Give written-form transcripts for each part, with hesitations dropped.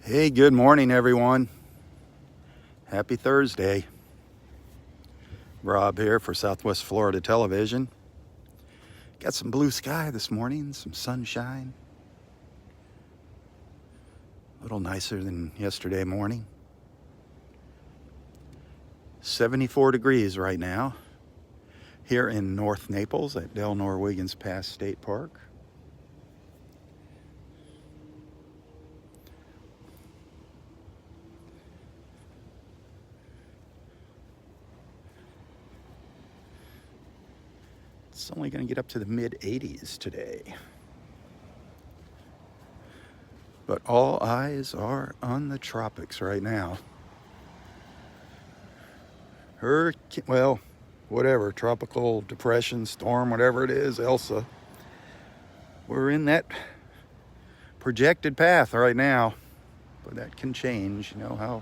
Hey, good morning, everyone. Happy Thursday. Robb here for Southwest Florida Television. Got some blue sky this morning, some sunshine. A little nicer than yesterday morning. 74 degrees right now here in North Naples at Delnor-Wiggins Pass State Park. It's only going to get up to the mid-80s today. But all eyes are on the tropics right now. Whatever, tropical depression, storm, whatever it is, Elsa. We're in that projected path right now, but that can change. You know how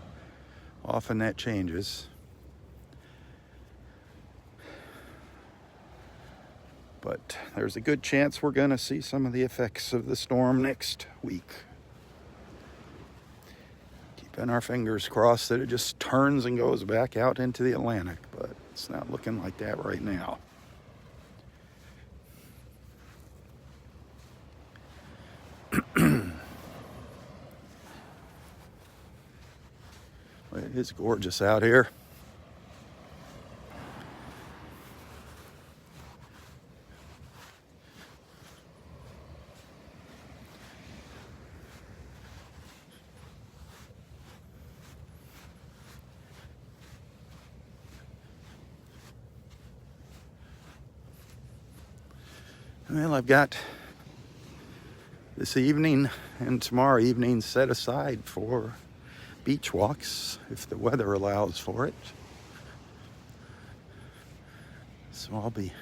often that changes. But there's a good chance we're going to see some of the effects of the storm next week. Keeping our fingers crossed that it just turns and goes back out into the Atlantic, but it's not looking like that right now. It is gorgeous out here. Well, I've got this evening and tomorrow evening set aside for beach walks if the weather allows for it. So I'll be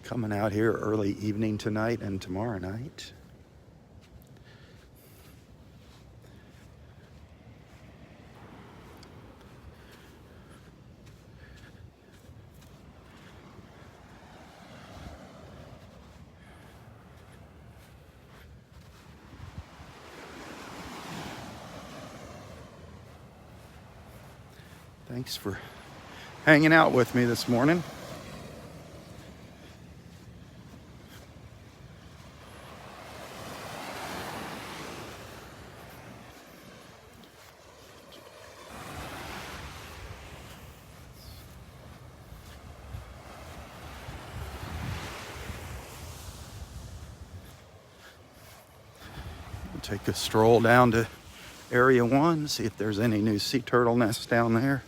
coming out here early evening tonight and tomorrow night. Thanks for hanging out with me this morning. We'll take a stroll down to Area 1, see if there's any new sea turtle nests down there.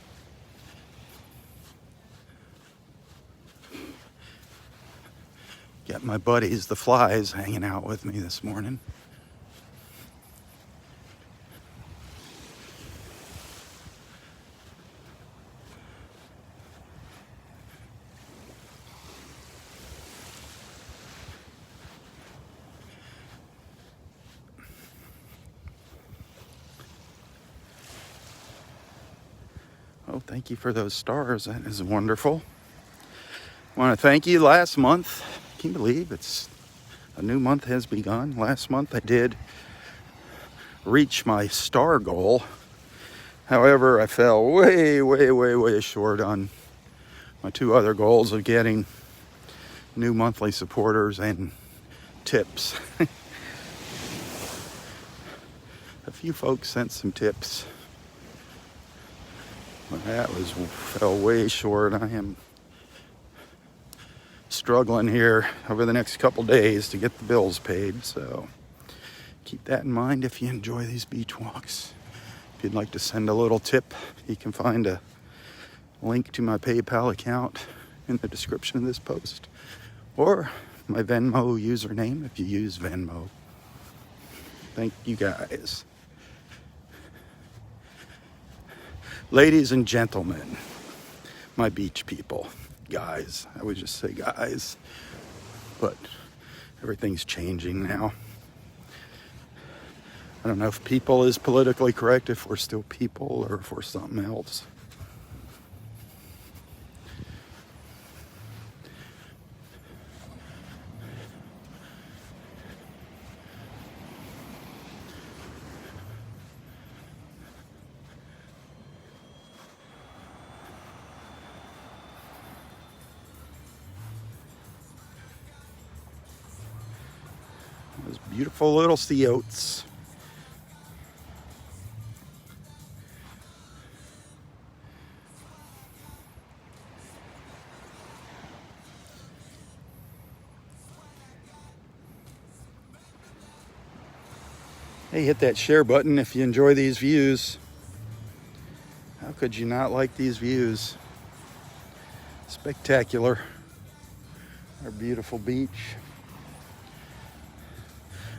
Got my buddies, the flies, hanging out with me this morning. Oh, thank you for those stars. That is wonderful. I want to thank you. Last month, can you believe it's a new month has begun? Last month I did reach my star goal. However, I fell way short on my two other goals of getting new monthly supporters and tips. A few folks sent some tips, but that fell way short. I am struggling here over the next couple days to get the bills paid, so keep that in mind if you enjoy these beach walks. If you'd like to send a little tip, you can find a link to my PayPal account in the description of this post, or my Venmo username if you use Venmo. Thank you guys. Ladies and gentlemen, my beach people, guys, I would just say guys, but everything's changing now. I don't know if people is politically correct, if we're still people or if we're something else. Beautiful little sea oats. Hey, hit that share button if you enjoy these views. How could you not like these views? Spectacular. Our beautiful beach.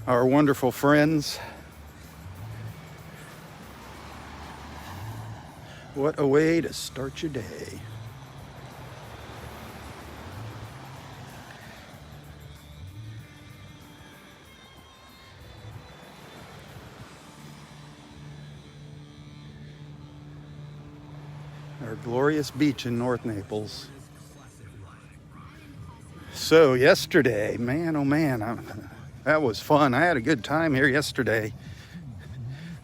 Our wonderful friends. What a way to start your day. Our glorious beach in North Naples. So yesterday, man, oh man, that was fun. I had a good time here yesterday.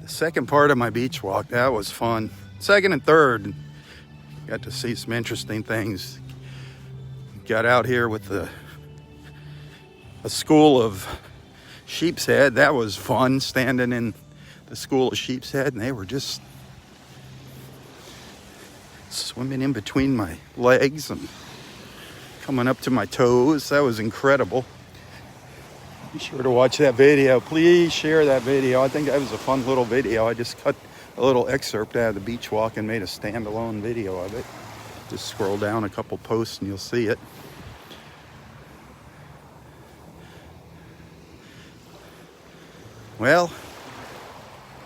The second part of my beach walk, that was fun. Second and third, got to see some interesting things. Got out here with a school of sheep's head. That was fun, standing in the school of sheep's head, and they were just swimming in between my legs and coming up to my toes. That was incredible. Be sure to watch that video. Please share that video. I think that was a fun little video. I just cut a little excerpt out of the beach walk and made a standalone video of it. Just scroll down a couple posts and you'll see it. Well,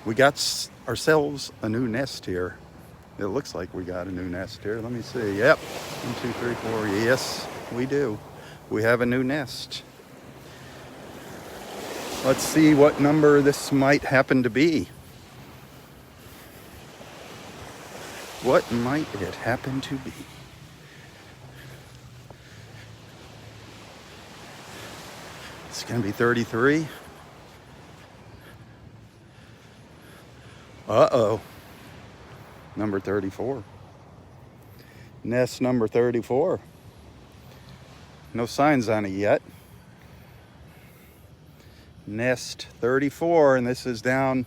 we got ourselves a new nest here. It looks like we got a new nest here. Let me see. Yep. 1, 2, 3, 4. Yes, we do. We have a new nest. Let's see what number this might happen to be. What might it happen to be? It's going to be 33. Uh-oh. Number 34. Nest number 34. No signs on it yet. Nest 34, and this is down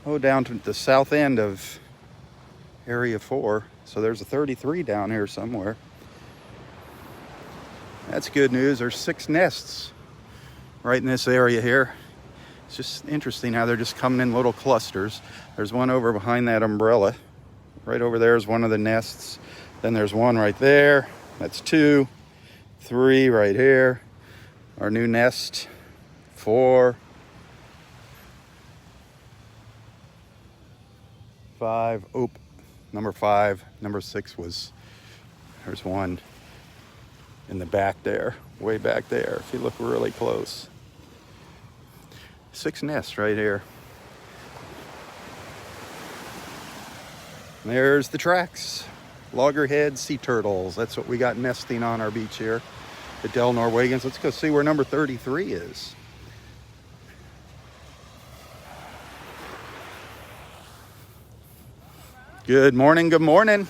to the south end of area 4. So there's a 33 down here somewhere. That's good news. There's 6 nests right in this area here. It's just interesting how they're just coming in little clusters. There's one over behind that umbrella. Right over there is one of the nests. Then there's one right there. That's 2. 3 right here. Our new nest. 4. 5. Oop. Number 5. Number 6 was... There's one in the back there. Way back there. If you look really close. 6 nests right here. There's the tracks. Loggerhead sea turtles. That's what we got nesting on our beach here at Delnor-Wiggins. Let's go see where number 33 is. Good morning, good morning.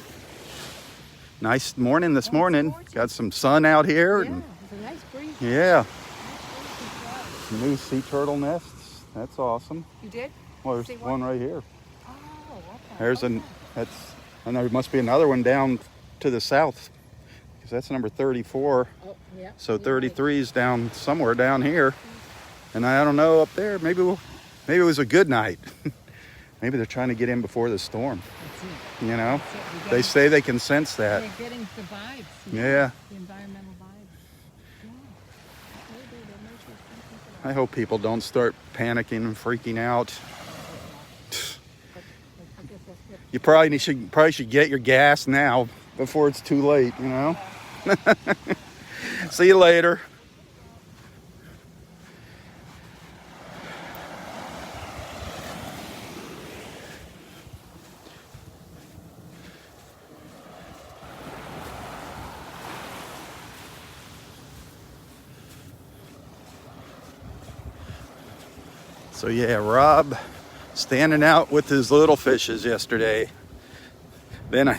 Nice morning this morning. Got some sun out here. Yeah, it's a nice breeze. Yeah. New sea turtle nests. That's awesome. You did? Well, there's one right here. Oh, okay. There's and there must be another one down to the south, because that's number 34. Oh, yeah. So 33 is down somewhere down here, and I don't know up there. Maybe it was a good night. Maybe they're trying to get in before the storm. You know, they say they can sense that. They're getting the vibes. Yeah. The environmental vibes. I hope people don't start panicking and freaking out. You probably should get your gas now before it's too late, you know? See you later. So yeah, Robb standing out with his little fishes yesterday. Then I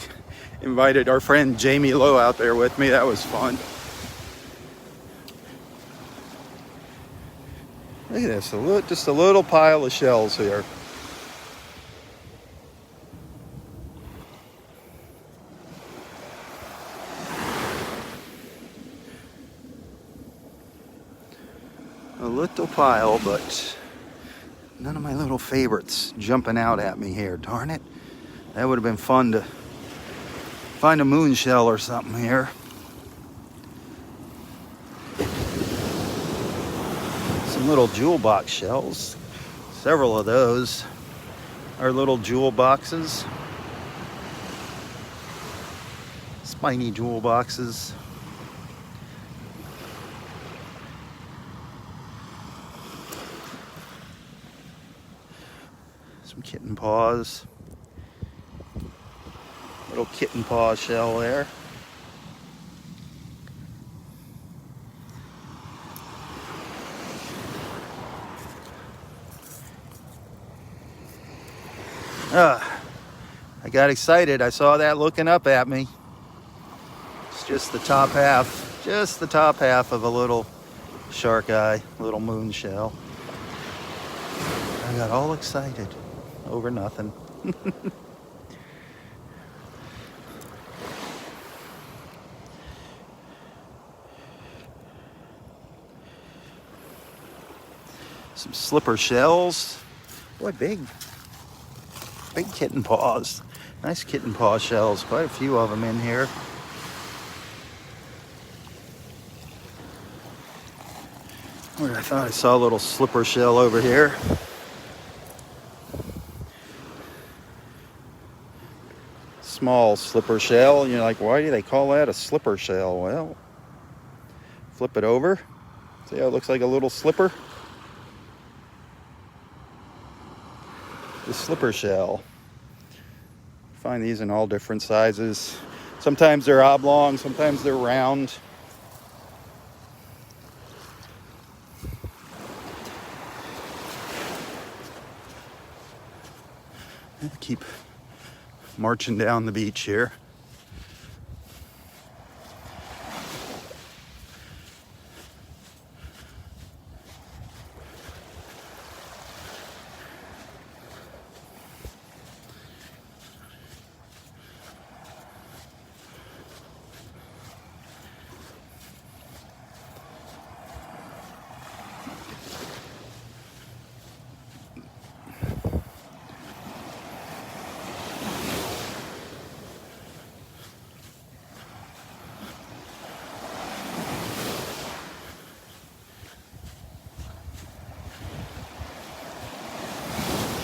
invited our friend Jamie Lowe out there with me. That was fun. Look at this, just a little pile of shells here. A little pile, but none of my little favorites jumping out at me here. Darn it. That would have been fun to find a moon shell or something here. Some little jewel box shells. Several of those are little jewel boxes. Spiny jewel boxes. Some kitten paws. Little kitten paw shell there. I got excited. I saw that looking up at me. It's just the top half of a little shark eye, little moon shell. I got all excited over nothing. Some slipper shells. Boy, big kitten paws. Nice kitten paw shells. Quite a few of them in here. I thought I saw a little slipper shell over here. Small slipper shell. You're like, why do they call that a slipper shell? Well, flip it over. See how it looks like a little slipper? The slipper shell. Find these in all different sizes. Sometimes they're oblong, sometimes they're round. Keep marching down the beach here.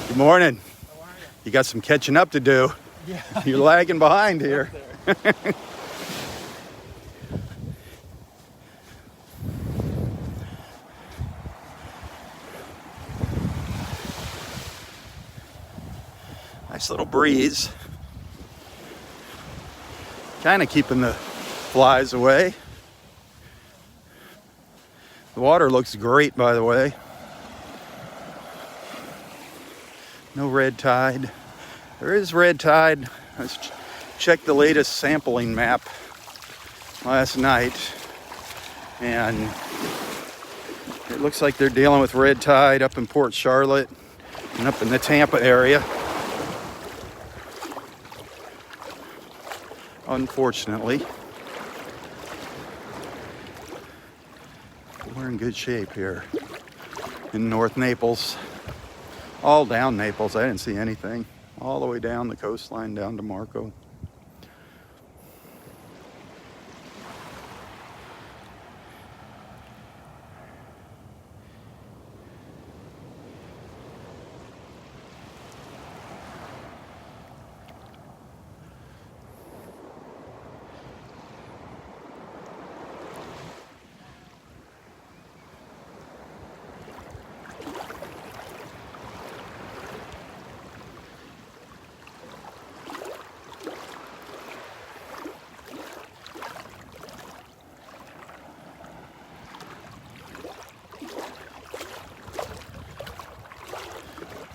Good morning. How are you? You got some catching up to do. Yeah. You're lagging behind here. Nice little breeze. Kind of keeping the flies away. The water looks great, by the way. No red tide. There is red tide. Let's check the latest sampling map last night. And it looks like they're dealing with red tide up in Port Charlotte and up in the Tampa area. Unfortunately. We're in good shape here in North Naples. All down Naples. I didn't see anything. All the way down the coastline down to Marco.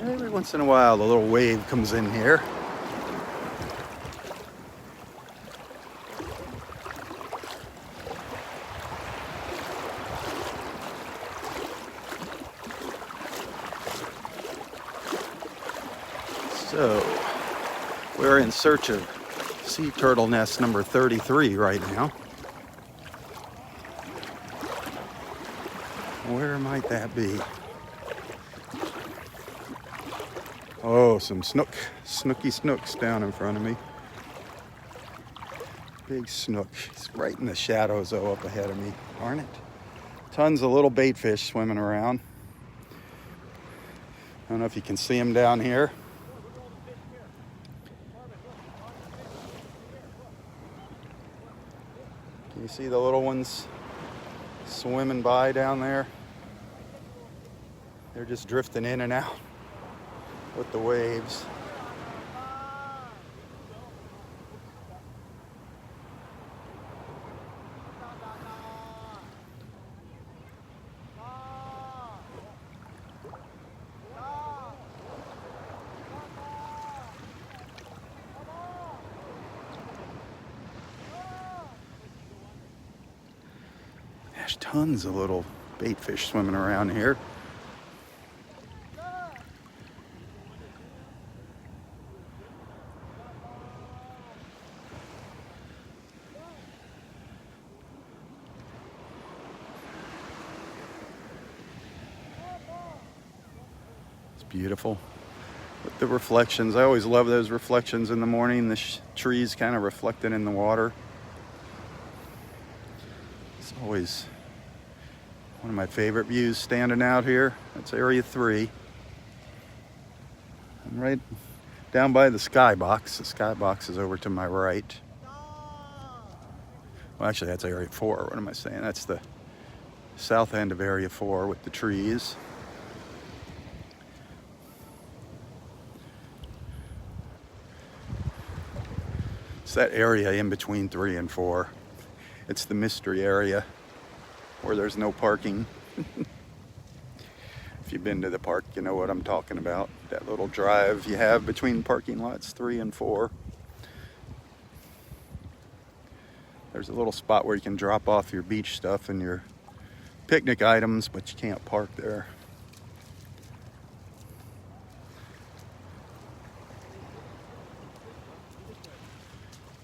Every once in a while, a little wave comes in here. So, we're in search of sea turtle nest number 33 right now. Where might that be? Oh, some snooky snooks down in front of me. Big snook. It's right in the shadows, though, up ahead of me, aren't it? Tons of little bait fish swimming around. I don't know if you can see them down here. Can you see the little ones swimming by down there? They're just drifting in and out with the waves. There's tons of little bait fish swimming around here. It's beautiful. With the reflections, I always love those reflections in the morning. The trees kind of reflecting in the water. It's always one of my favorite views standing out here. That's Area 3. I'm right down by the skybox. The skybox is over to my right. Well, actually, that's Area 4. What am I saying? That's the south end of Area 4 with the trees. It's that area in between 3 and 4. It's the mystery area where there's no parking. If you've been to the park, you know what I'm talking about. That little drive you have between parking lots 3 and 4. There's a little spot where you can drop off your beach stuff and your picnic items, but you can't park there.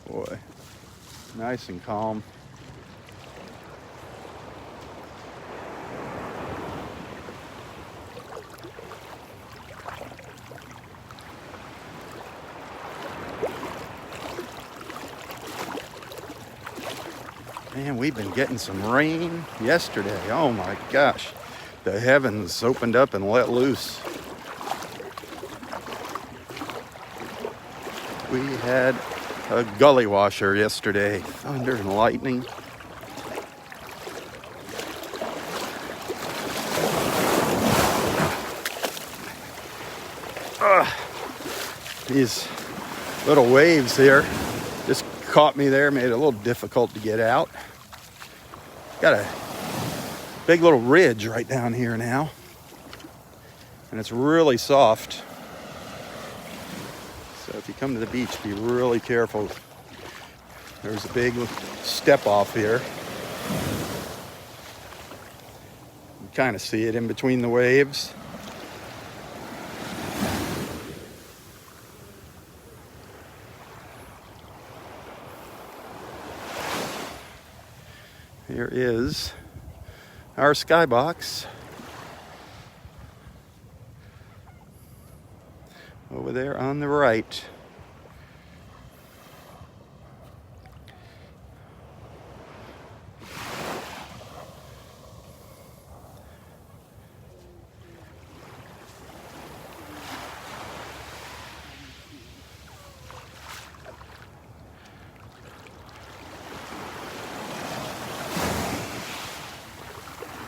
Boy, nice and calm. Man, we've been getting some rain yesterday. Oh my gosh. The heavens opened up and let loose. We had a gully washer yesterday. Thunder and lightning. These little waves here just caught me there, made it a little difficult to get out. Got a big little ridge right down here now, and it's really soft. So if you come to the beach, be really careful. There's a big step off here. You kind of see it in between the waves. Here is our skybox. Over there on the right.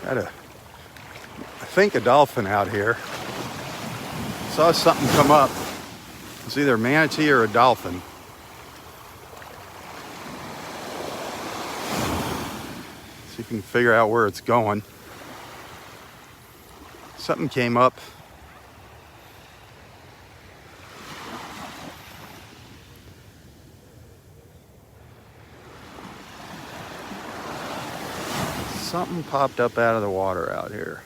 Got I think a dolphin out here. Saw something come up. It's either a manatee or a dolphin. See if you can figure out where it's going. Something came up. Something popped up out of the water out here.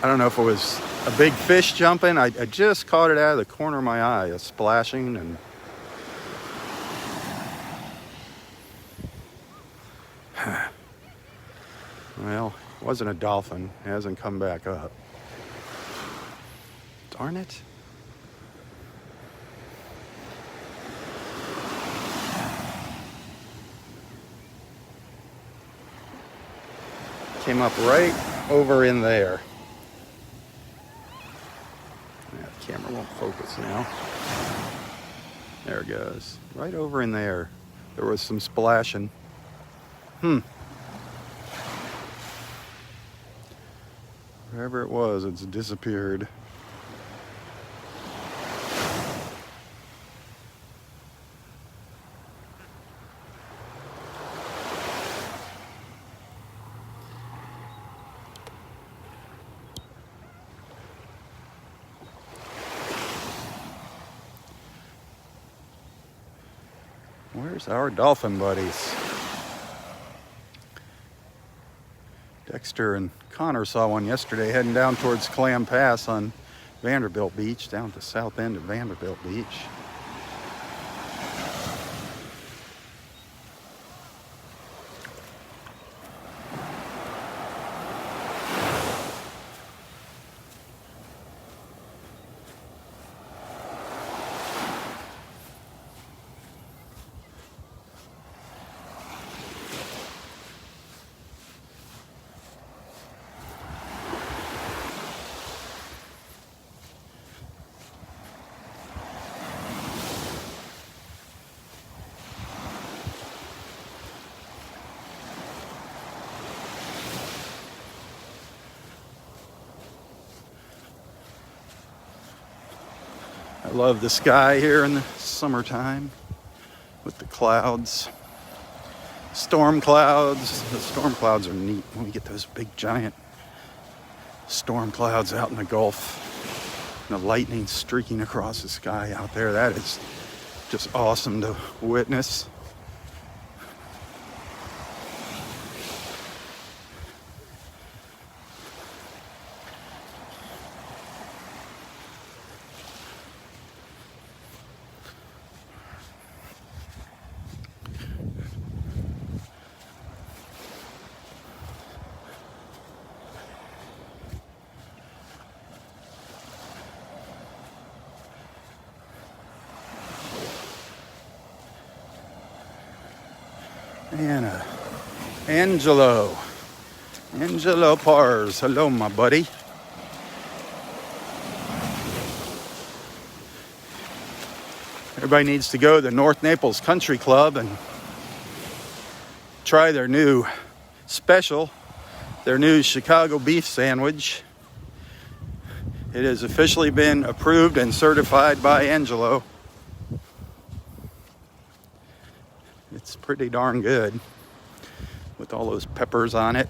I don't know if it was a big fish jumping. I just caught it out of the corner of my eye, a splashing, and well, it wasn't a dolphin. It hasn't come back up. Darn it. Came up right over in there. Yeah, the camera won't focus now. There it goes. Right over in there. There was some splashing. Wherever it was, it's disappeared. Where's our dolphin buddies? Dexter and Connor saw one yesterday heading down towards Clam Pass on Vanderbilt Beach, down at the south end of Vanderbilt Beach. I love the sky here in the summertime with the clouds. Storm clouds. The storm clouds are neat when we get those big giant storm clouds out in the Gulf. And the lightning streaking across the sky out there. That is just awesome to witness. Anna, Angelo Pars. Hello, my buddy. Everybody needs to go to the North Naples Country Club and try their new special, their new Chicago beef sandwich. It has officially been approved and certified by Angelo. It's pretty darn good with all those peppers on it.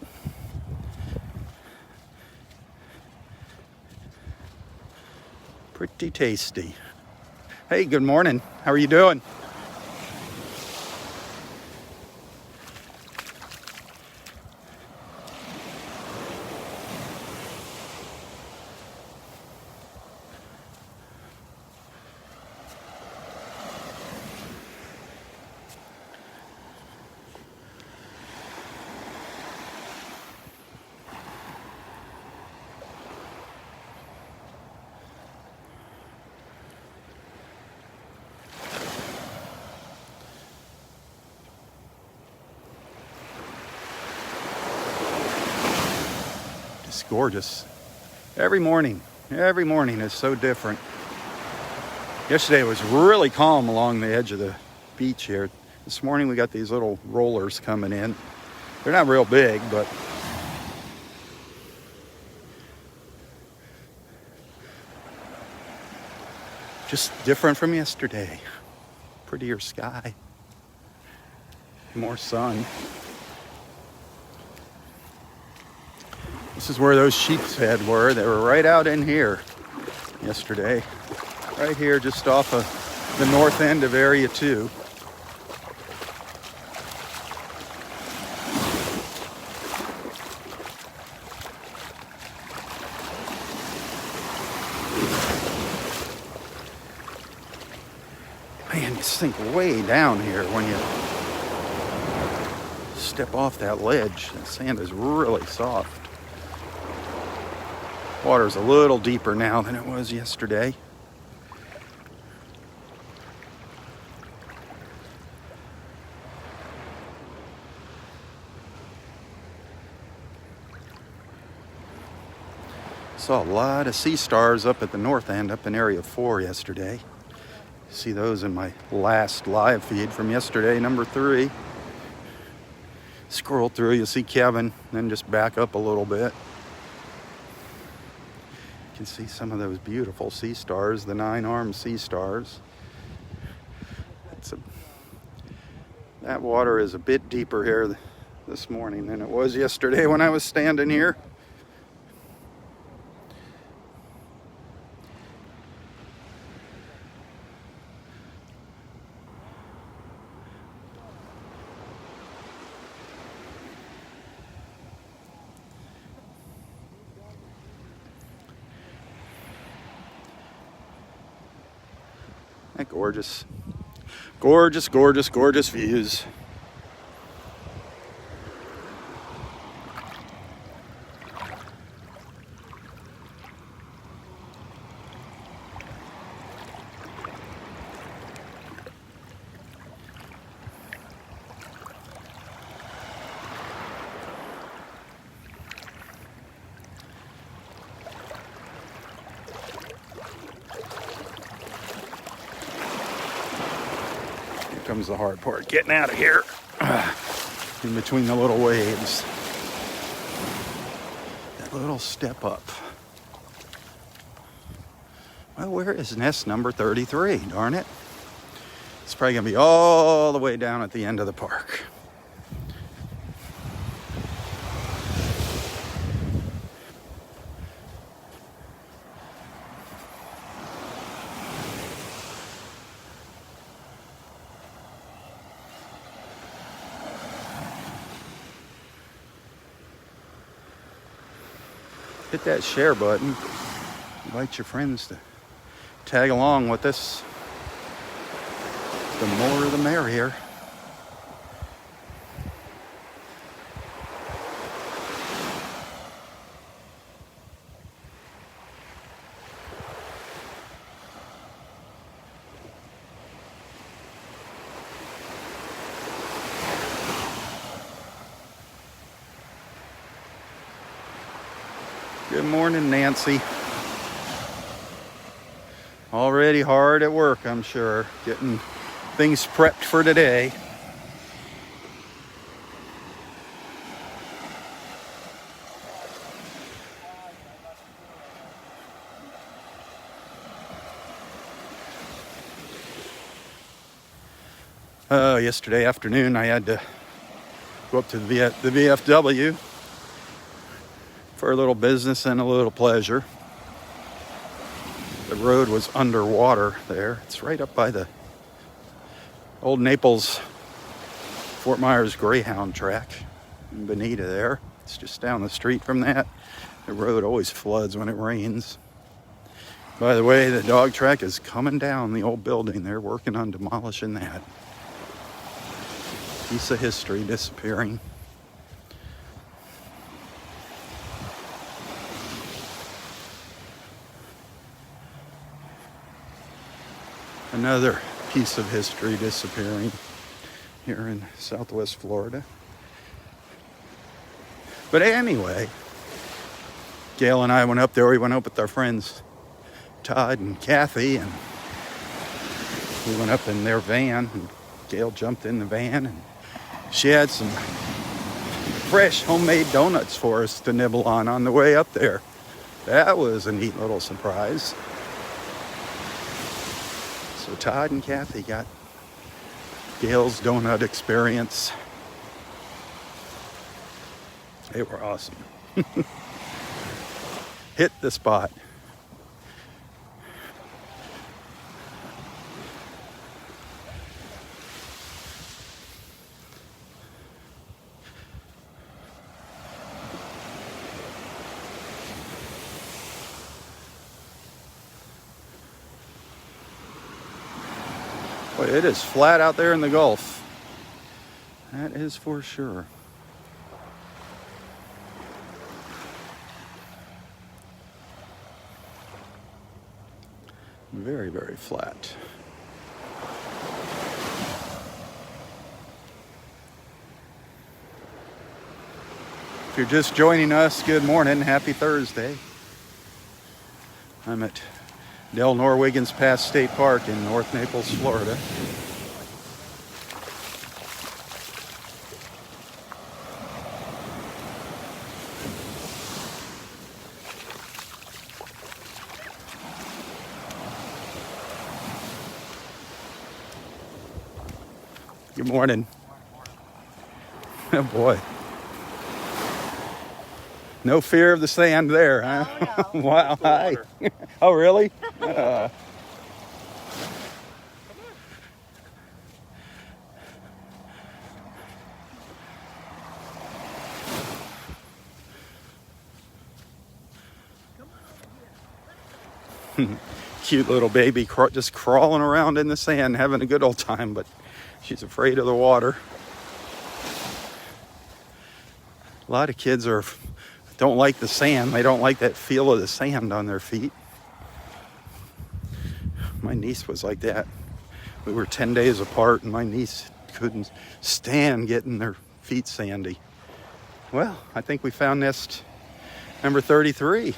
Pretty tasty. Hey, good morning. How are you doing? It's gorgeous. Every morning is so different. Yesterday it was really calm along the edge of the beach here. This morning we got these little rollers coming in. They're not real big, but just different from yesterday. Prettier sky, more sun. This is where those sheep's head were. They were right out in here yesterday. Right here just off of the north end of Area 2. you sink way down here when you step off that ledge. The sand is really soft. Water's a little deeper now than it was yesterday. Saw a lot of sea stars up at the north end, up in Area 4 yesterday. See those in my last live feed from yesterday, number 3. Scroll through, you'll see Kevin, then just back up a little bit. You can see some of those beautiful sea stars, the 9-armed sea stars. That water is a bit deeper here this morning than it was yesterday when I was standing here. Gorgeous, gorgeous, gorgeous, gorgeous views. Comes the hard part, getting out of here in between the little waves. That little step up. Well, where is nest number 33? Darn it. It's probably gonna be all the way down at the end of the park. Hit that share button. Invite your friends to tag along with us. The more the merrier. Good morning, Nancy. Already hard at work, I'm sure, getting things prepped for today. Yesterday afternoon, I had to go up to the VFW for a little business and a little pleasure. The road was underwater there. It's right up by the old Naples Fort Myers Greyhound track in Bonita there. It's just down the street from that. The road always floods when it rains. By the way, the dog track is coming down the old building. They're working on demolishing that. Piece of history disappearing. Another piece of history disappearing here in Southwest Florida. But anyway, Gail and I went up there. We went up with our friends Todd and Kathy, and we went up in their van, and Gail jumped in the van, and she had some fresh homemade donuts for us to nibble on the way up there. That was a neat little surprise. So Todd and Kathy got Gail's donut experience. They were awesome. Hit the spot. Boy, it is flat out there in the Gulf. That is for sure. Very, very flat. If you're just joining us, good morning. Happy Thursday. I'm at Delnor-Wiggins Pass State Park in North Naples, Florida. Good morning. Oh boy. No fear of the sand there, huh? No. Wow. Hi. Oh, really? Cute little baby just crawling around in the sand, having a good old time, but she's afraid of the water. A lot of kids don't like the sand. They don't like that feel of the sand on their feet. My niece was like that. We were 10 days apart, and my niece couldn't stand getting their feet sandy. Well, I think we found nest number 33.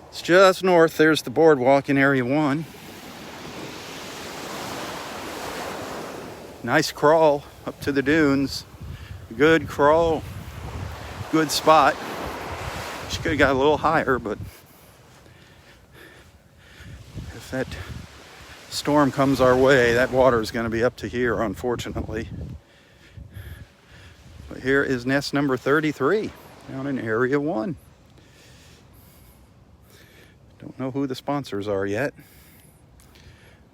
It's just north. There's the boardwalk in Area 1. Nice crawl up to the dunes. Good crawl. Good spot. She could have got a little higher, but if that storm comes our way, that water is going to be up to here, unfortunately. But here is nest number 33 down in Area 1. Don't know who the sponsors are yet.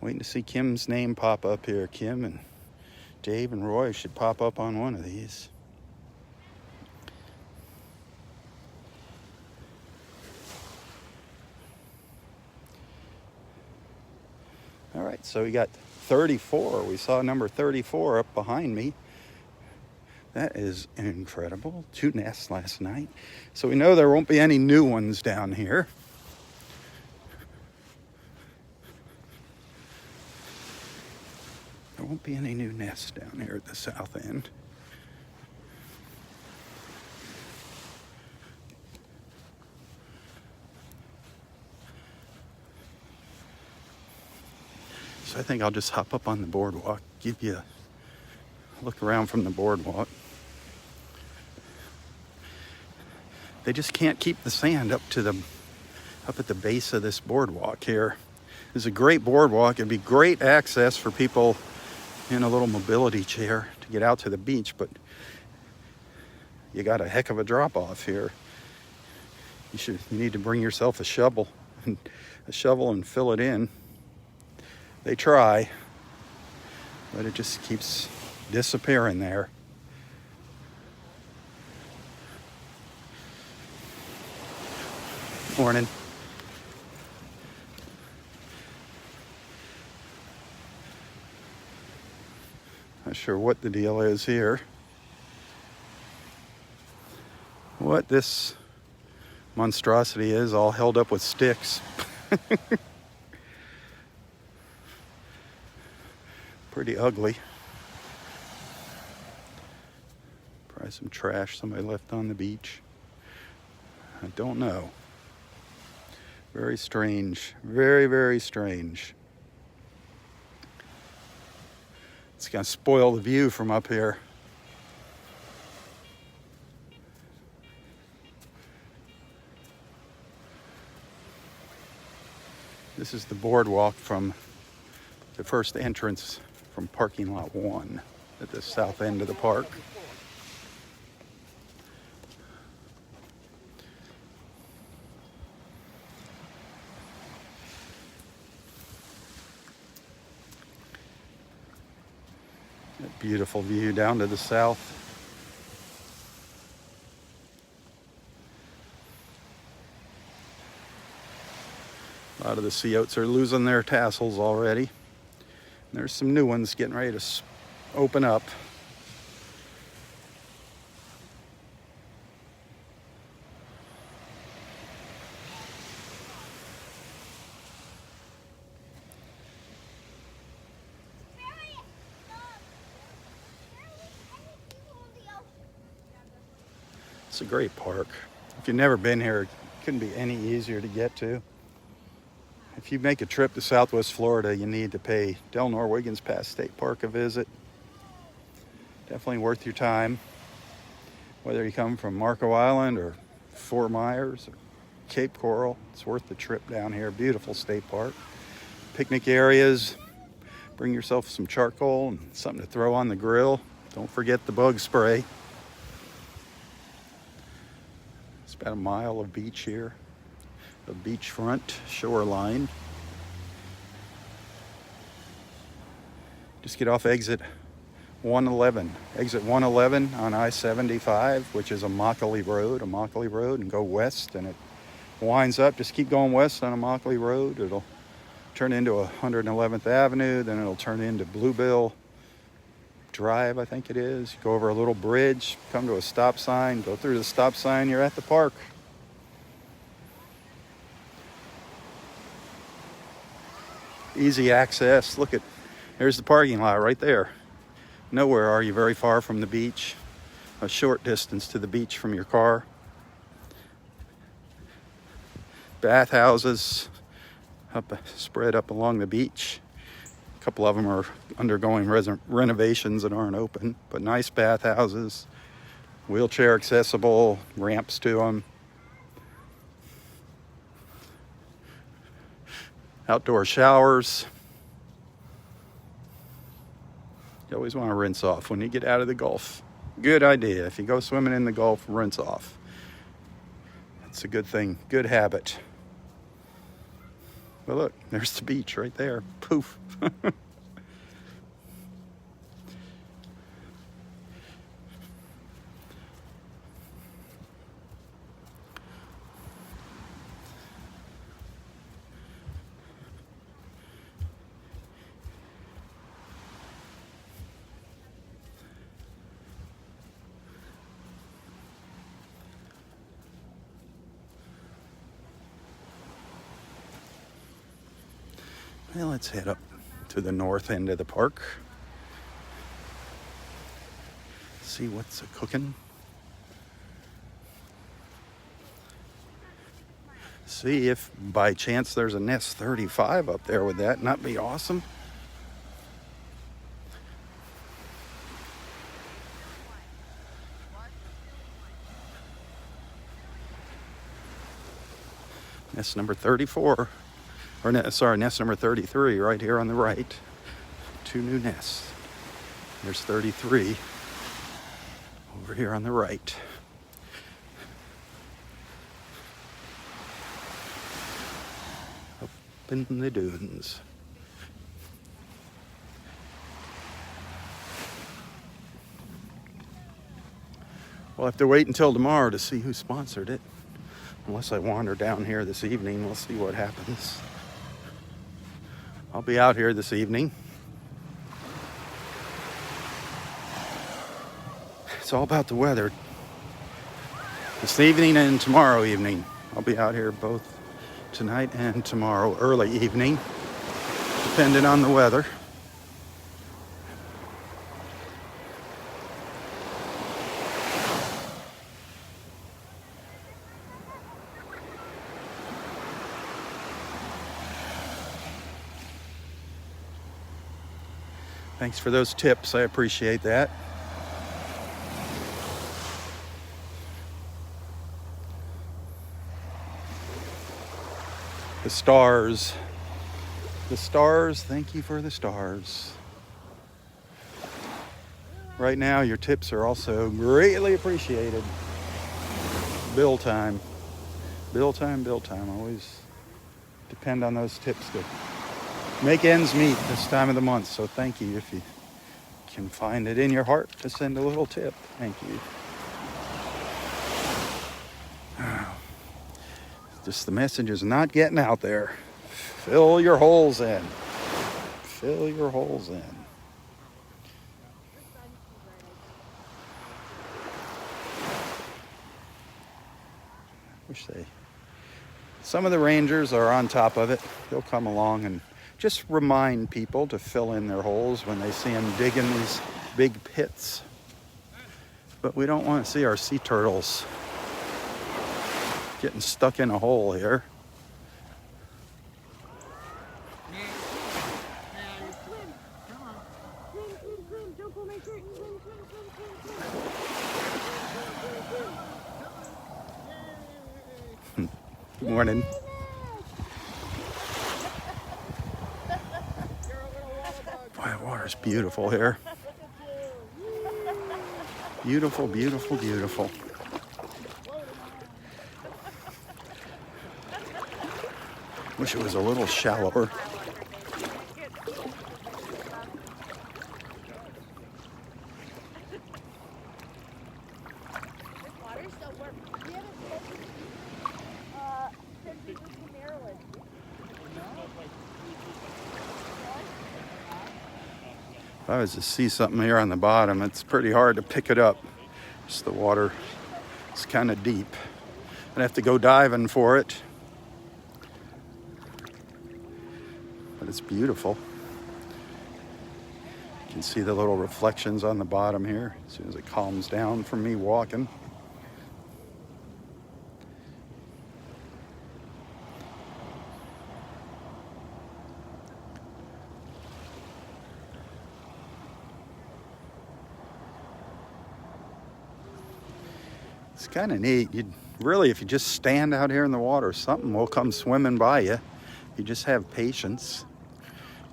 Waiting to see Kim's name pop up here. Kim and Dave and Roy should pop up on one of these. All right, so we got 34. We saw number 34 up behind me. That is incredible. 2 nests last night. So we know there won't be any new ones down here. There won't be any new nests down here at the south end. So I think I'll just hop up on the boardwalk, give you a look around from the boardwalk. They just can't keep the sand up at the base of this boardwalk here. It's a great boardwalk. It'd be great access for people in a little mobility chair to get out to the beach, but you got a heck of a drop off here. You need to bring yourself a shovel and fill it in. They try, but it just keeps disappearing there. Morning. Not sure what the deal is here. What this monstrosity is, all held up with sticks. Pretty ugly. Probably some trash somebody left on the beach. I don't know. Very strange. Very, very strange. It's going to spoil the view from up here. This is the boardwalk from the first entrance from parking lot 1 at the south end of the park. That beautiful view down to the south. A lot of the sea oats are losing their tassels already. There's some new ones getting ready to open up. It's a great park. If you've never been here, it couldn't be any easier to get to. If you make a trip to Southwest Florida, you need to pay Delnor-Wiggins Pass State Park a visit. Definitely worth your time. Whether you come from Marco Island or Fort Myers or Cape Coral, it's worth the trip down here. Beautiful state park. Picnic areas. Bring yourself some charcoal and something to throw on the grill. Don't forget the bug spray. It's about a mile of beach here. A beachfront shoreline. Just get off exit 111. Exit 111 on I-75, which is a Immokalee Road, and go west, and it winds up. Just keep going west on Immokalee Road. It'll turn into 111th Avenue, then it'll turn into Bluebill Drive, I think it is. Go over a little bridge, come to a stop sign, go through the stop sign, you're at the park. Easy access. Look at, there's the parking lot right there. Nowhere are you very far from the beach. A short distance to the beach from your car. Bathhouses spread up along the beach. A couple of them are undergoing renovations and aren't open, but nice bathhouses, wheelchair accessible, ramps to them. Outdoor showers. You always want to rinse off when you get out of the Gulf. Good idea. If you go swimming in the Gulf, rinse off. That's a good thing, good habit. But look, there's the beach right there. Poof. Well, let's head up to the north end of the park. See what's cooking. See if by chance there's a Nest 35 up there. Would that not be awesome? Nest number 34. Or nest number 33 right here on the right. Two new nests. There's 33 over here on the right. Up in the dunes. We'll have to wait until tomorrow to see who sponsored it. Unless I wander down here this evening, we'll see what happens. I'll be out here this evening. It's all about the weather. This evening and tomorrow evening. I'll be out here both tonight and tomorrow early evening, depending on the weather. Thanks for those tips. I appreciate that. The stars. The stars. Thank you for the stars. Right now, your tips are also greatly appreciated. Bill time. Bill time, bill time. Always depend on those tips to make ends meet this time of the month. So thank you if you can find it in your heart to send a little tip. Thank you. Just the message is not getting out there. Fill your holes in. fill your holes in. Some of the rangers are on top of it. They'll come along and just remind people to fill in their holes when they see them digging these big pits. But we don't want to see our sea turtles getting stuck in a hole here. Good morning. Boy, the water's beautiful here. Beautiful, beautiful, beautiful. Wish it was a little shallower. If I was to see something here on the bottom, it's pretty hard to pick it up. Just the water is kind of deep. I'd have to go diving for it. But it's beautiful. You can see the little reflections on the bottom here as soon as it calms down from me walking. It's kind of neat. You'd really, if you just stand out here in the water, something will come swimming by you. You just have patience.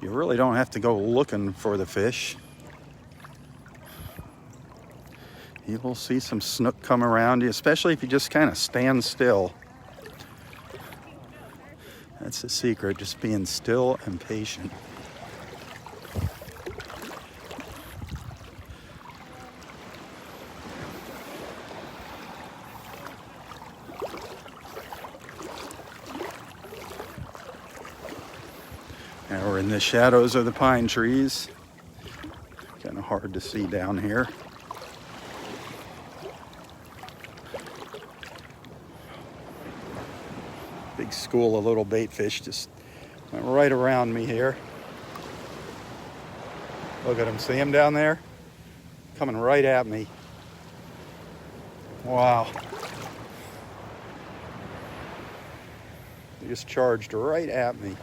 You really don't have to go looking for the fish. You'll see some snook come around you, especially if you just kind of stand still. That's the secret, just being still and patient. Now we're in the shadows of the pine trees. Kind of hard to see down here. Big school of little bait fish just went right around me here. Look at them, see them down there? Coming right at me. Wow. They just charged right at me.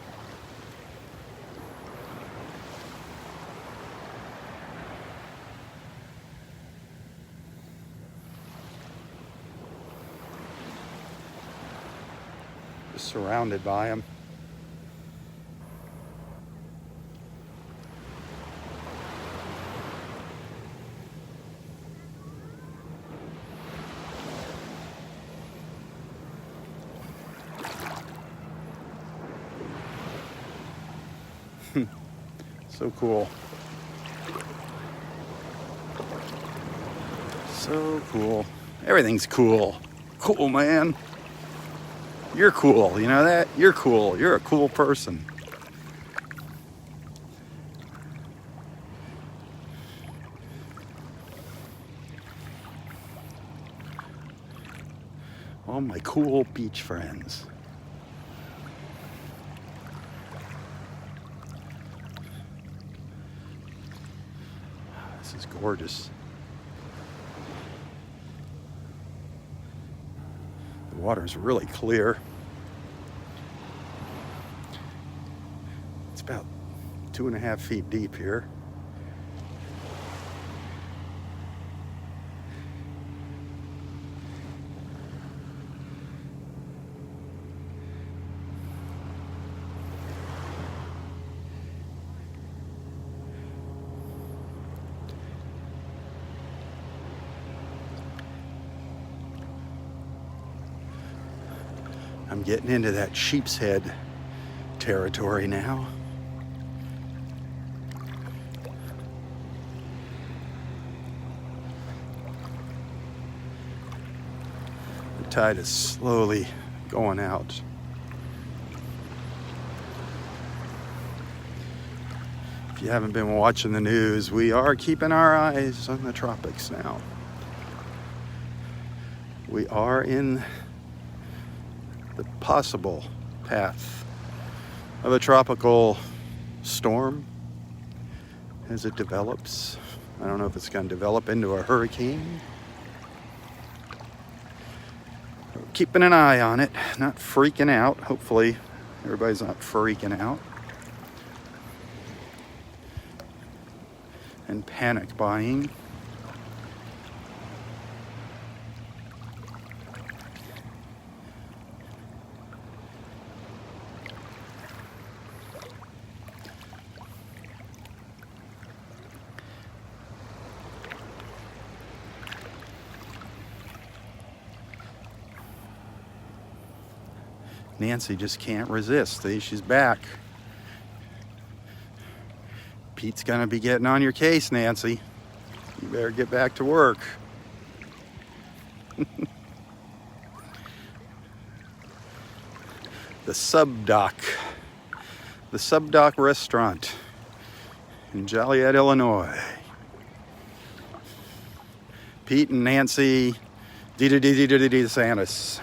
Surrounded by them. So cool. So cool. Everything's cool. Cool, man. You're cool, you know that? You're cool. You're a cool person. All my cool beach friends. This is gorgeous. The water's really clear. It's about 2.5 feet deep here. I'm getting into that sheep's head territory now. The tide is slowly going out. If you haven't been watching the news, we are keeping our eyes on the tropics now. We are in the possible path of a tropical storm as it develops. I don't know if it's going to develop into a hurricane. We're keeping an eye on it, not freaking out. Hopefully everybody's not freaking out and panic buying. Nancy just can't resist. See, she's back. Pete's gonna be getting on your case, Nancy. You better get back to work. The Sub Dock restaurant in Joliet, Illinois. Pete and Nancy DeSantis.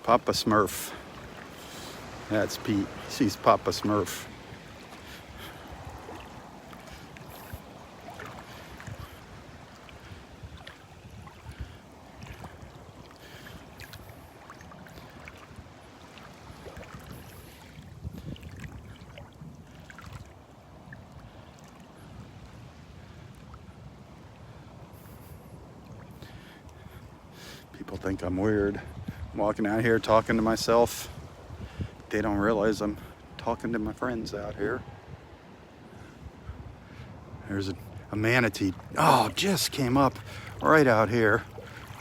Papa Smurf. That's Pete. She's Papa Smurf. People think I'm weird. I'm walking out here talking to myself. They don't realize I'm talking to my friends out here. There's a manatee. Oh, just came up right out here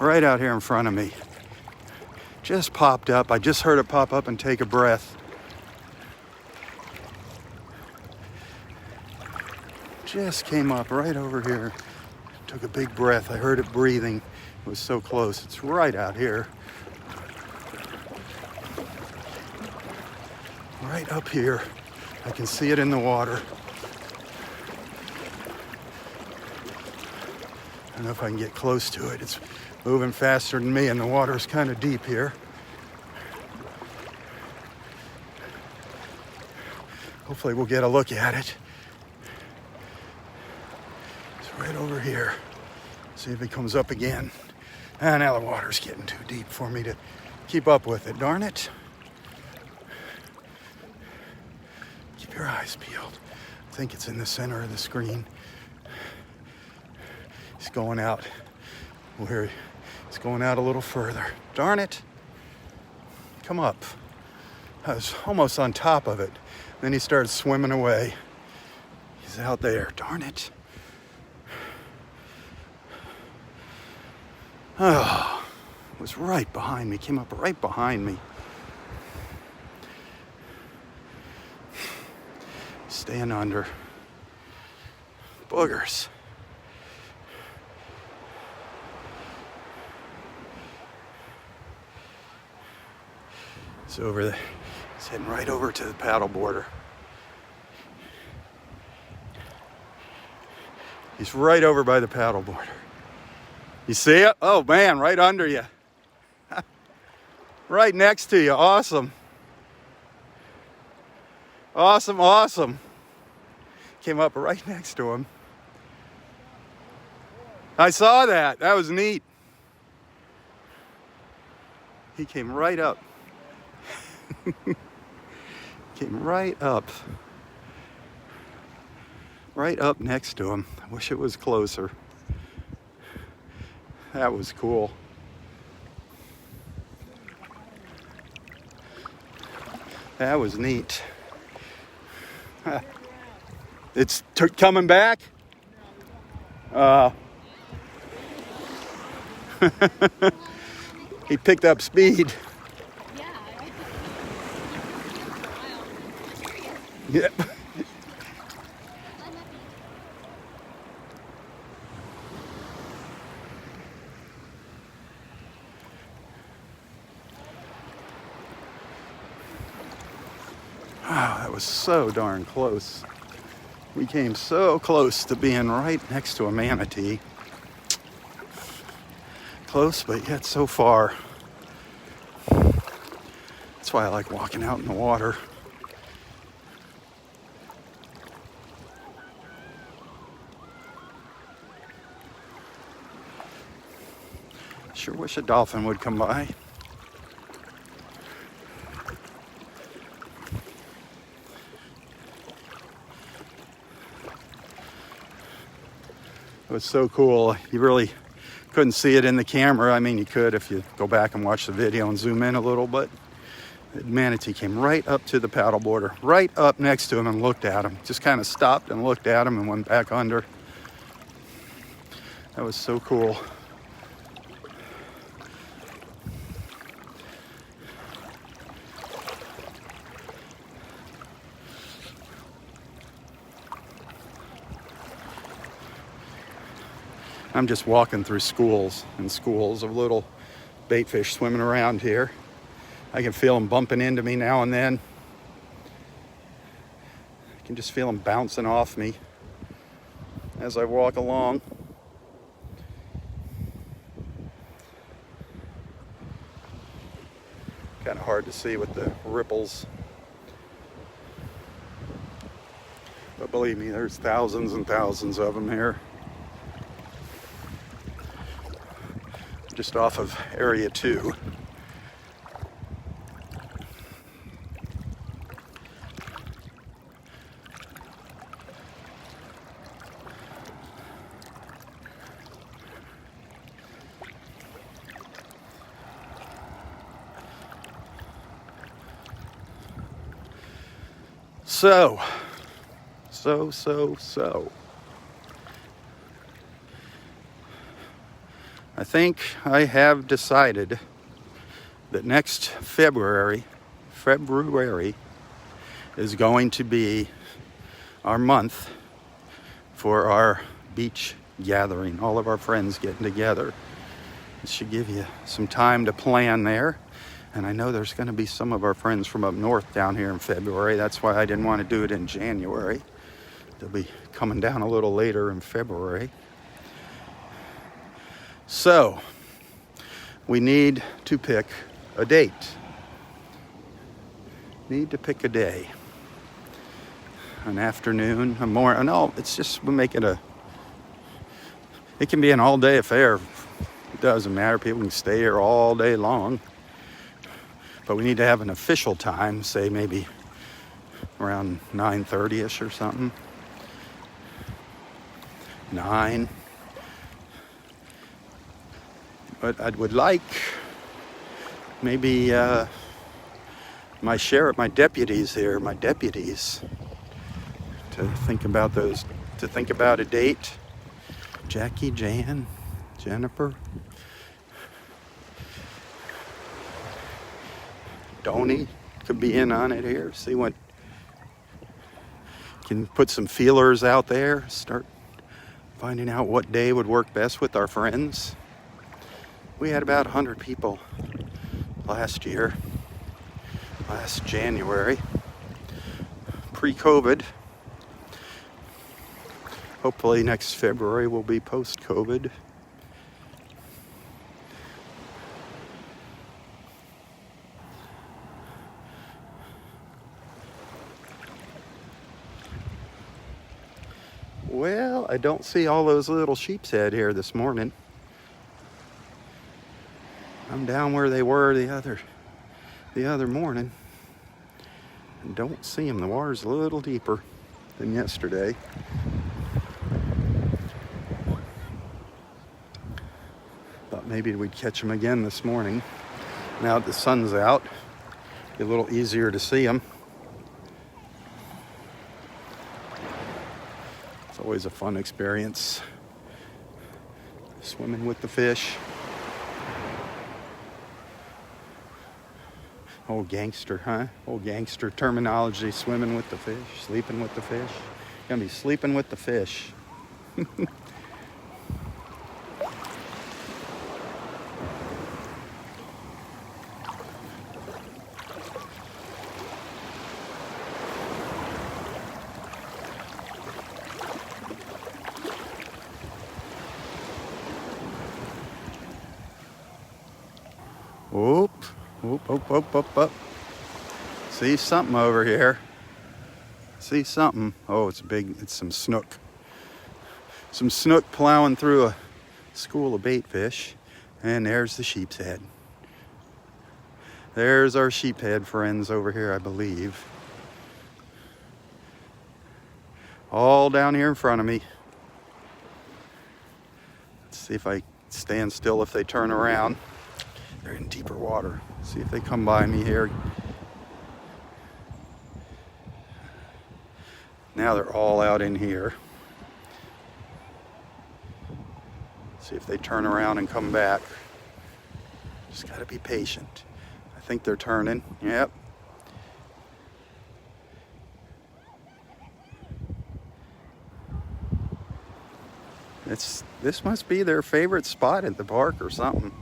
in front of me. Just popped up. I just heard it pop up and take a breath. Just came up right over here. Took a big breath. I heard it breathing. It was so close. It's right out here. Right up here. I can see it in the water. I don't know if I can get close to it. It's moving faster than me and the water's kind of deep here. Hopefully we'll get a look at it. It's right over here. See if it comes up again. Ah, now the water's getting too deep for me to keep up with it. Darn it. Keep your eyes peeled. I think it's in the center of the screen. He's going out. Where he's going out a little further. Darn it. Come up. I was almost on top of it. Then he started swimming away. He's out there. Darn it. Oh, it was right behind me. Came up right behind me. Staying under. Boogers. It's over there. It's heading right over to the paddle border. He's right over by the paddle border. You see it? Oh man, right under you. Right next to you. Awesome. Awesome, awesome. Came up right next to him. I saw that. That was neat. He came right up. Came right up. Right up next to him. I wish it was closer. That was cool. That was neat. It's coming back? He picked up speed. Yep. that was so darn close. We came so close to being right next to a manatee. Close, but yet so far. That's why I like walking out in the water. Sure wish a dolphin would come by. It was so cool. You really couldn't see it in the camera. I mean, you could if you go back and watch the video and zoom in a little, but the manatee came right up to the paddleboarder, right up next to him and looked at him. Just kind of stopped and looked at him and went back under. That was so cool. I'm just walking through schools and schools of little bait fish swimming around here. I can feel them bumping into me now and then. I can just feel them bouncing off me as I walk along. Kind of hard to see with the ripples. But believe me, there's thousands and thousands of them here. Just off of Area 2. So. I think I have decided that next February is going to be our month for our beach gathering, all of our friends getting together. It should give you some time to plan there. And I know there's going to be some of our friends from up north down here in February. That's why I didn't want to do it in January. They'll be coming down a little later in February. So, we need to pick a date. Need to pick a day. An afternoon, a morning. No, it's just, we make it it can be an all-day affair. It doesn't matter. People can stay here all day long. But we need to have an official time, say maybe around 9:30ish or something. 9. But I would like maybe my deputies here, to think about a date. Jackie, Jan, Jennifer, Donnie could be in on it here. See what, can put some feelers out there, start finding out what day would work best with our friends. We had about 100 people last January, pre-COVID. Hopefully next February will be post-COVID. Well, I don't see all those little sheep's head here this morning. I'm down where they were the other morning and don't see them. The water's a little deeper than yesterday. Thought maybe we'd catch them again this morning. Now that the sun's out, be a little easier to see them. It's always a fun experience, swimming with the fish. Old gangster, huh? Old gangster terminology, swimming with the fish, sleeping with the fish. Gonna be sleeping with the fish. Whoop, whoop, whoop, whoop, whoop, whoop. See something over here. See something. Oh, it's big. It's some snook. Some snook plowing through a school of bait fish. And there's the sheep's head. There's our sheephead friends over here, I believe. All down here in front of me. Let's see if I stand still if they turn around. They're in deeper water. See if they come by me here. Now they're all out in here. See if they turn around and come back. Just gotta be patient. I think they're turning. Yep. This must be their favorite spot at the park or something.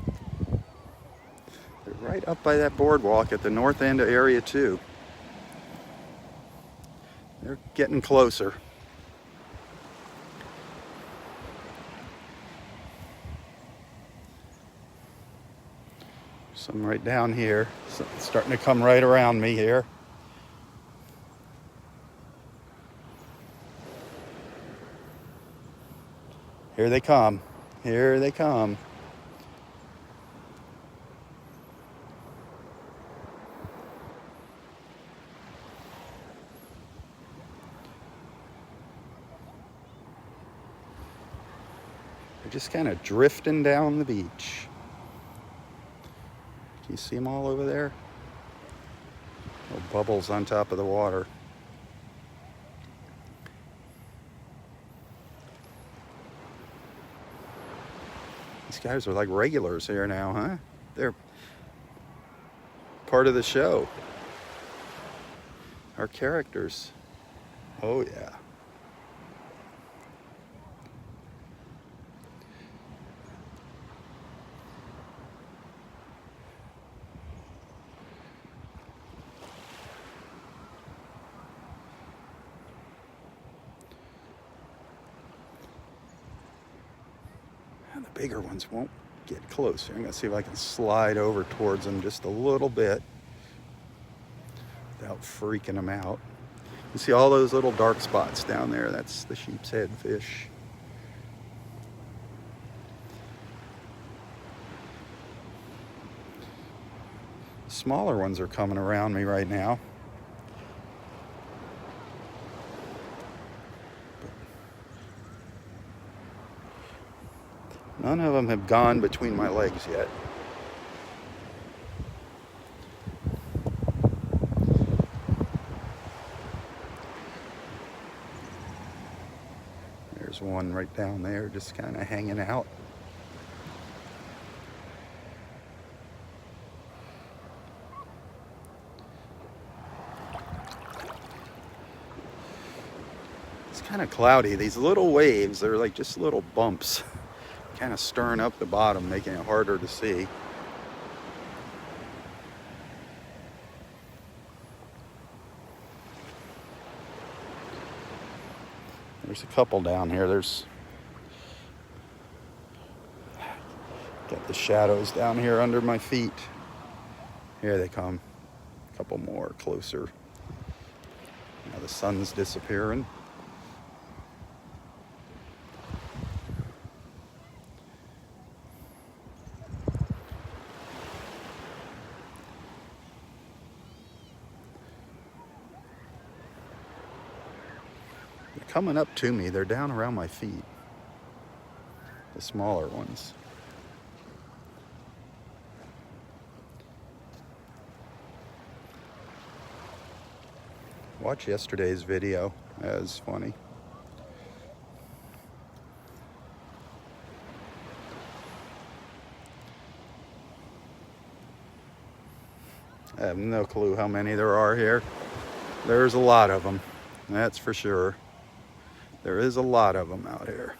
They're right up by that boardwalk at the north end of Area 2. They're getting closer. Some right down here. Some starting to come right around me here. Here they come. Here they come. They're just kind of drifting down the beach. Can you see them all over there? Little bubbles on top of the water. These guys are like regulars here now, huh? They're part of the show. Our characters. Oh, yeah. And the bigger ones won't get closer. I'm going to see if I can slide over towards them just a little bit without freaking them out. You see all those little dark spots down there? That's the sheep's head fish. Smaller ones are coming around me right now. None of them have gone between my legs yet. There's one right down there just kind of hanging out. It's kind of cloudy. These little waves, they're like just little bumps. Kind of stirring up the bottom, making it harder to see. There's a couple down here. There's got the shadows down here under my feet. Here they come. A couple more closer. Now the sun's disappearing. Coming up to me, they're down around my feet. The smaller ones. Watch yesterday's video. That was funny. I have no clue how many there are here. There's a lot of them, that's for sure. There is a lot of them out here.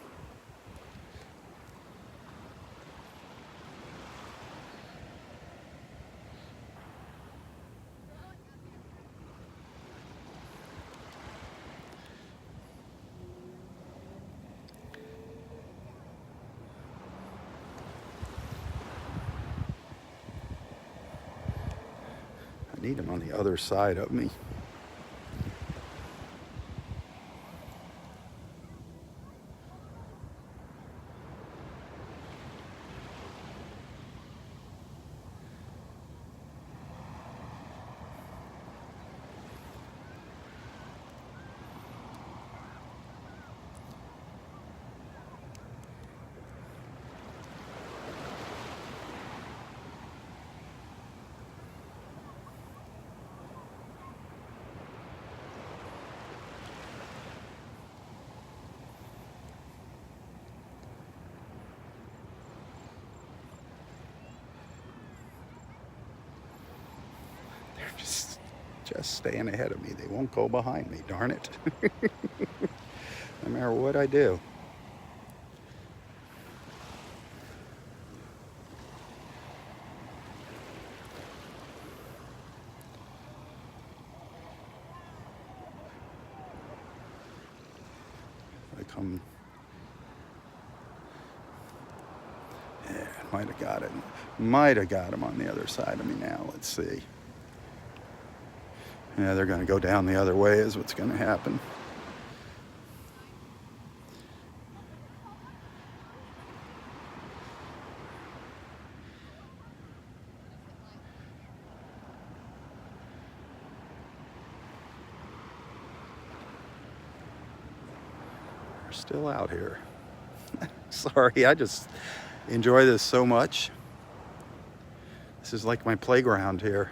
need them on the other side of me. Just staying ahead of me. They won't go behind me, darn it. No matter what I do. I come... Yeah, might have got it. Might have got him on the other side of me now. Let's see. Yeah, they're going to go down the other way is what's going to happen. They're still out here. Sorry, I just enjoy this so much. This is like my playground here.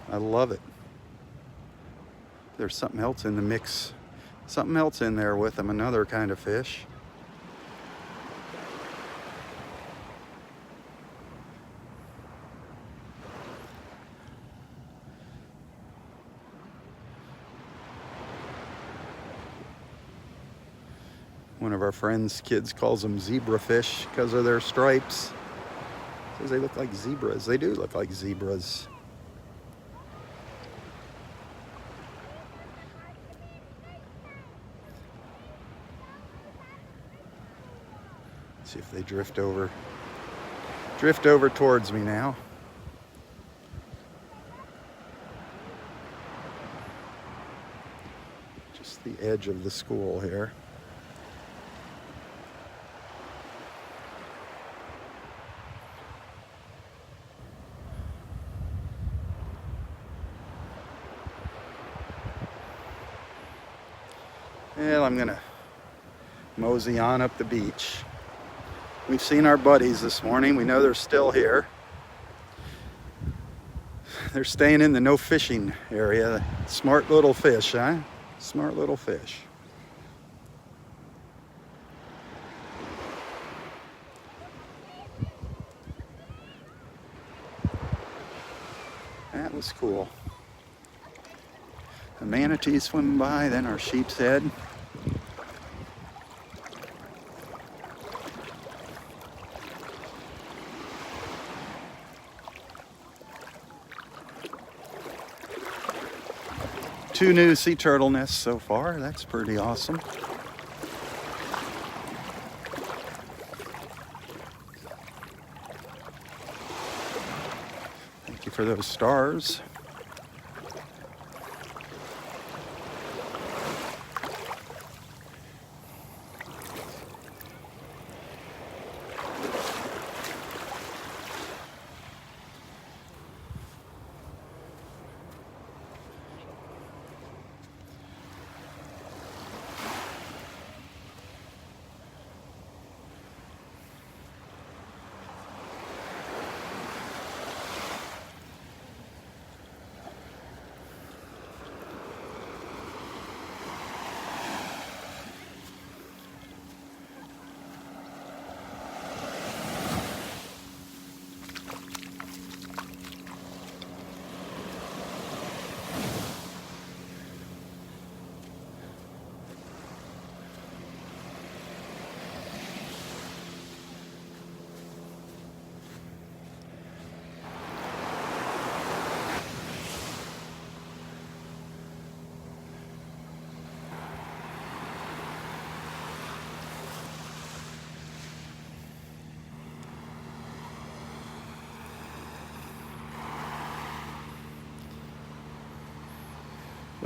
I love it. There's something else in the mix. Something else in there with them, another kind of fish. One of our friends' kids calls them zebra fish because of their stripes. Says they look like zebras. They do look like zebras. See if they drift over towards me now. Just the edge of the school here. Well, I'm gonna mosey on up the beach. We've seen our buddies this morning. We know they're still here. They're staying in the no fishing area. Smart little fish, huh? Smart little fish. That was cool. A manatee swimming by, then our sheep's head. Two new sea turtle nests so far. That's pretty awesome. Thank you for those stars.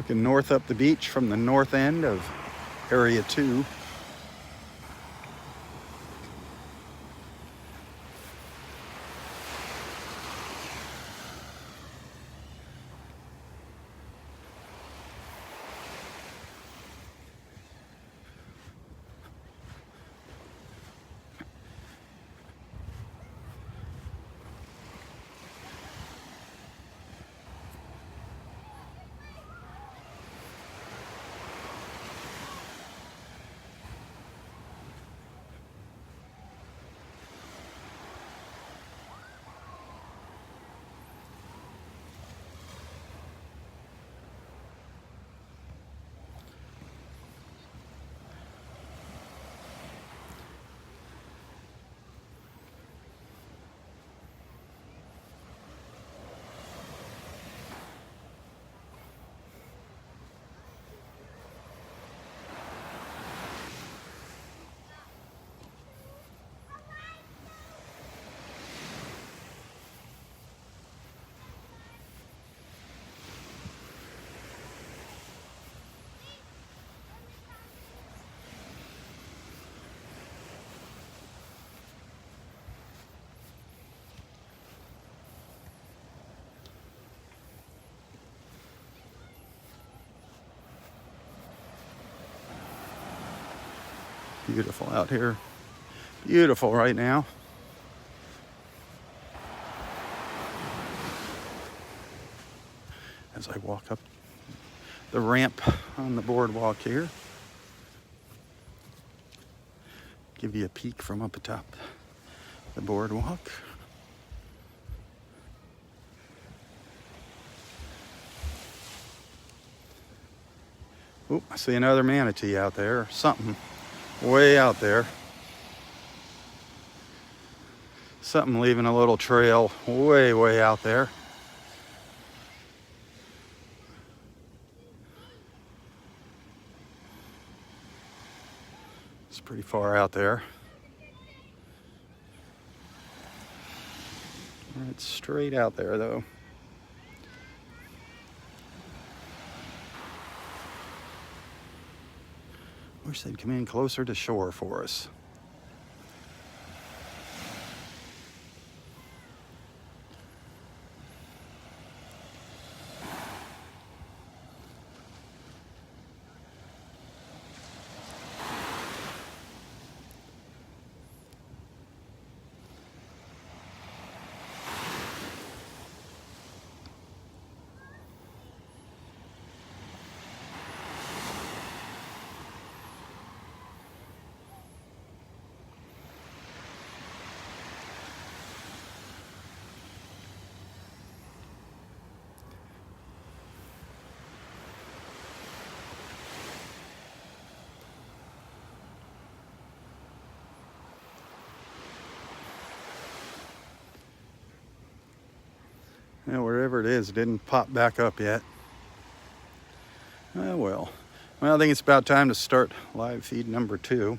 Looking north up the beach from the north end of Area 2. Beautiful out here. Beautiful right now. As I walk up the ramp on the boardwalk here. Give you a peek from up atop the boardwalk. Oop, I see another manatee out there. Something way out there. Something leaving a little trail way, way out there. It's pretty far out there. It's straight out there though. Wish they'd come in closer to shore for us. Yeah, wherever it is, it didn't pop back up yet. Oh well. Well, I think it's about time to start live feed number 2.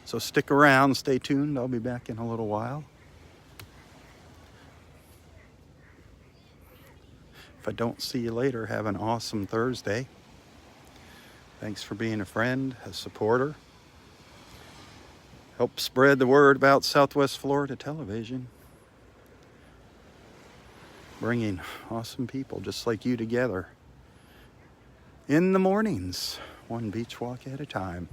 So stick around, stay tuned. I'll be back in a little while. If I don't see you later, have an awesome Thursday. Thanks for being a friend, a supporter. Help spread the word about Southwest Florida television. Bringing awesome people just like you together in the mornings, one beach walk at a time.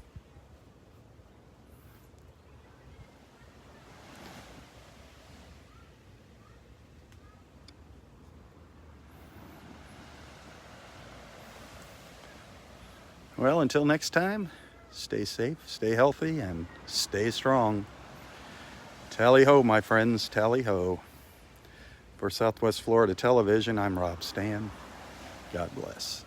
Well, until next time, stay safe, stay healthy, and stay strong. Tally ho, my friends, tally ho. For Southwest Florida Television, I'm Robb Stan. God bless.